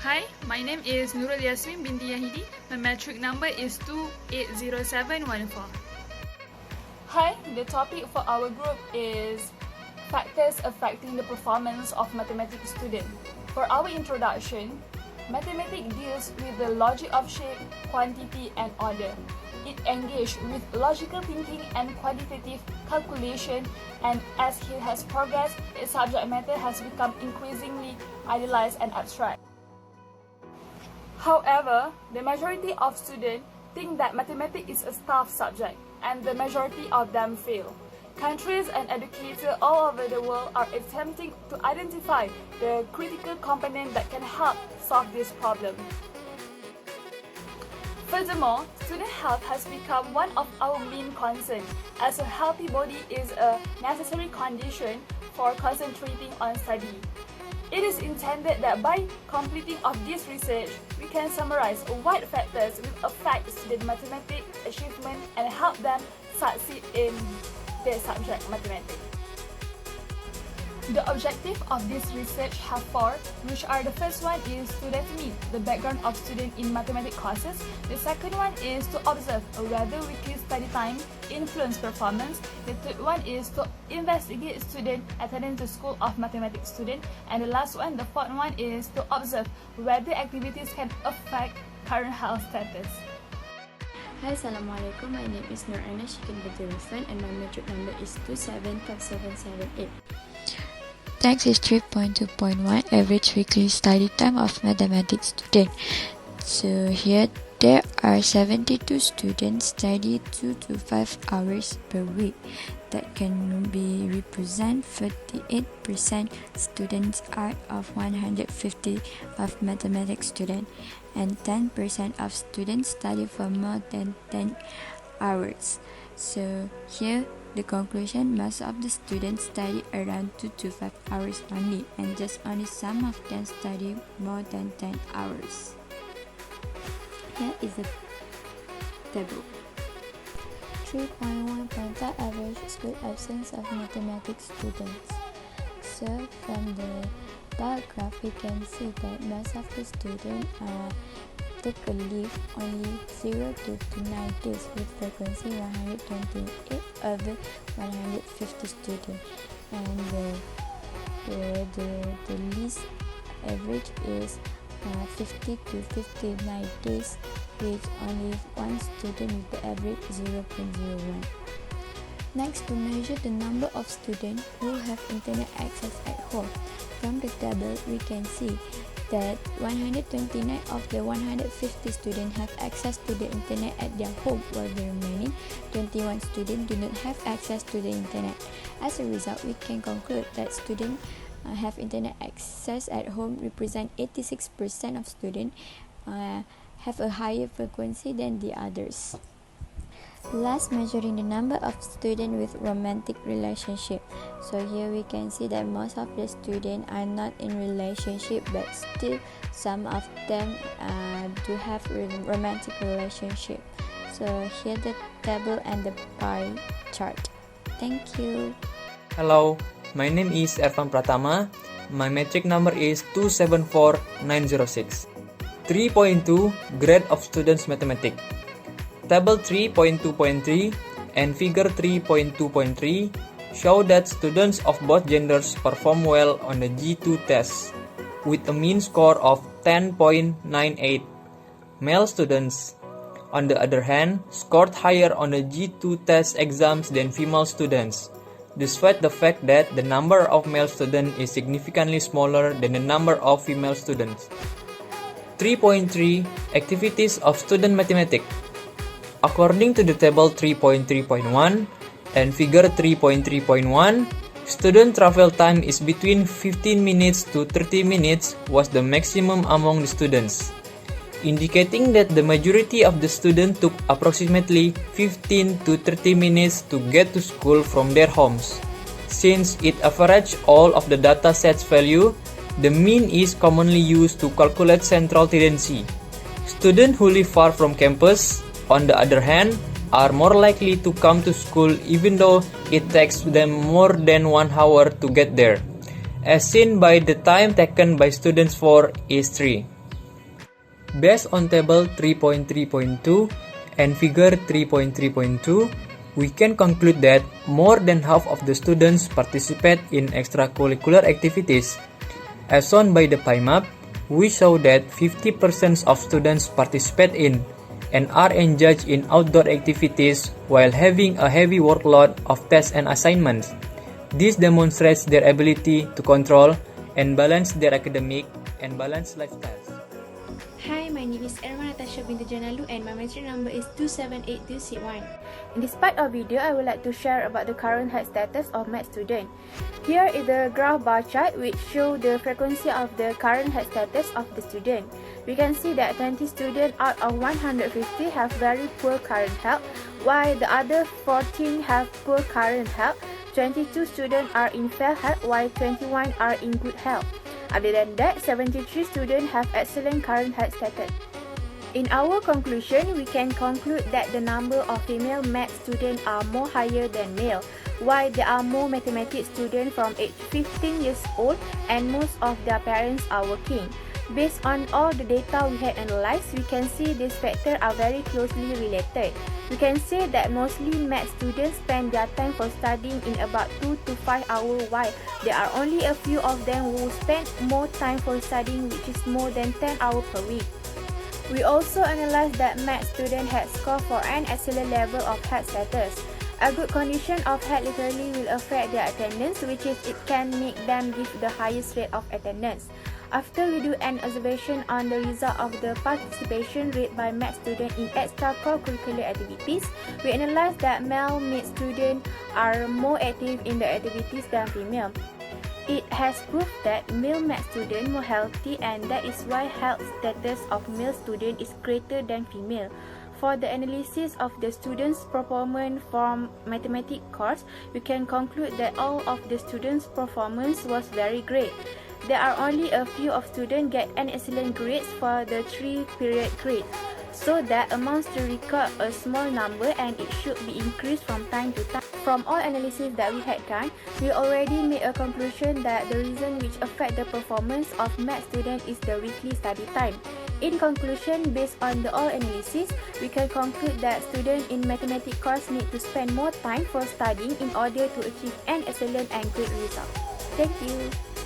Hi, my name is Nurul Yasmin binti Yahidi. My metric number is 280714. Hi, the topic for our group is factors affecting the performance of mathematics student. For our introduction, mathematics deals with the logic of shape, quantity, and order. It engages with logical thinking and quantitative calculation, and as it has progressed, its subject matter has become increasingly idealized and abstract. However, the majority of students think that mathematics is a tough subject, and the majority of them fail. Countries and educators all over the world are attempting to identify the critical component that can help solve this problem. Furthermore, student health has become one of our main concerns, as a healthy body is a necessary condition for concentrating on study. It is intended that by completing of this research, we can summarize what factors will affect student mathematics achievement and help them succeed in their subject mathematics. The objective of this research have four, which are: the first one is to determine the background of students in mathematics courses. The second one is to observe whether weekly study time influence performance. The third one is to investigate student attendance to school of mathematics student. And the last one, the fourth one, is to observe whether activities can affect current health status. Hi, Assalamualaikum. My name is Nur Aina Shikin Badurufan and my metric number is 275778. Next is 3.2.1 average weekly study time of mathematics student. So here there are 72 students study 2 to 5 hours per week. That can be represent 48% students out of 150 of mathematics student, and 10% of students study for more than 10 hours. So here the conclusion: most of the students study around 2 to 5 hours only, and just only some of them study more than 10 hours. Here is a table. 3.1.5 average school absence of mathematics students. So from the bar graph we can see that most of the students take a leave only 0 to 9 days with frequency 128 over 150 students, and the least average is 50 to 59 days with only one student with the average 0.01. Next, to measure the number of students who have internet access at home. From the table, we can see that 129 of the 150 students have access to the internet at their home, while the remaining 21 students do not have access to the internet. As a result, we can conclude that students have internet access at home represent 86% of students have a higher frequency than the others. Last, measuring the number of students with romantic relationship. So here we can see that most of the students are not in relationship, but still some of them do have romantic relationship. So here the table and the pie chart. Thank you. Hello, my name is Ervan Pratama. My metric number is 274906. 3.2 Grade of Students Mathematics. Table 3.2.3 and Figure 3.2.3 show that students of both genders perform well on the G2 test with a mean score of 10.98. Male students, on the other hand, scored higher on the G2 test exams than female students, despite the fact that the number of male students is significantly smaller than the number of female students. 3.3 Activities of Student Mathematics. According to the table 3.3.1 and figure 3.3.1, student travel time is between 15 minutes to 30 minutes was the maximum among the students, indicating that the majority of the students took approximately 15 to 30 minutes to get to school from their homes. Since it averaged all of the data sets value, the mean is commonly used to calculate central tendency. Students who live far from campus, on the other hand, are more likely to come to school even though it takes them more than 1 hour to get there, as seen by the time taken by students for is 3. Based on table 3.3.2 and figure 3.3.2, we can conclude that more than half of the students participate in extracurricular activities. As shown by the pie map, we show that 50% of students participate in and are engaged in outdoor activities while having a heavy workload of tests and assignments. This demonstrates their ability to control and balance their academic and balanced lifestyles. Hi, my name is Erma Natasha binti Janalu and my metric number is 2782C1. In this part of video, I would like to share about the current health status of math student. Here is the graph bar chart which show the frequency of the current health status of the student. We can see that 20 students out of 150 have very poor current health, while the other 14 have poor current health. 22 students are in fair health, while 21 are in good health. Other than that, 73 students have excellent current health status. In our conclusion, we can conclude that the number of female math students are more higher than male, while there are more mathematics students from age 15 years old and most of their parents are working. Based on all the data we had analyzed, we can see these factors are very closely related. We can say that mostly math students spend their time for studying in about 2 to 5 hours, while there are only a few of them who spend more time for studying, which is more than 10 hours per week. We also analyzed that math students had scored for an excellent level of health status. A good condition of health literally will affect their attendance, which is it can make them give the highest rate of attendance. After we do an observation on the result of the participation rate by math students in extracurricular activities, we analyzed that male math students are more active in the activities than female. It has proved that male math students more healthy, and that is why health status of male students is greater than female. For the analysis of the students' performance from mathematics course, we can conclude that all of the students' performance was very great. There are only a few of students get an excellent grades for the 3-period grade, so that amounts to record a small number and it should be increased from time to time. From all analysis that we had done, we already made a conclusion that the reason which affect the performance of math students is the weekly study time. In conclusion, based on the all analysis, we can conclude that students in mathematics course need to spend more time for studying in order to achieve an excellent and good result. Thank you.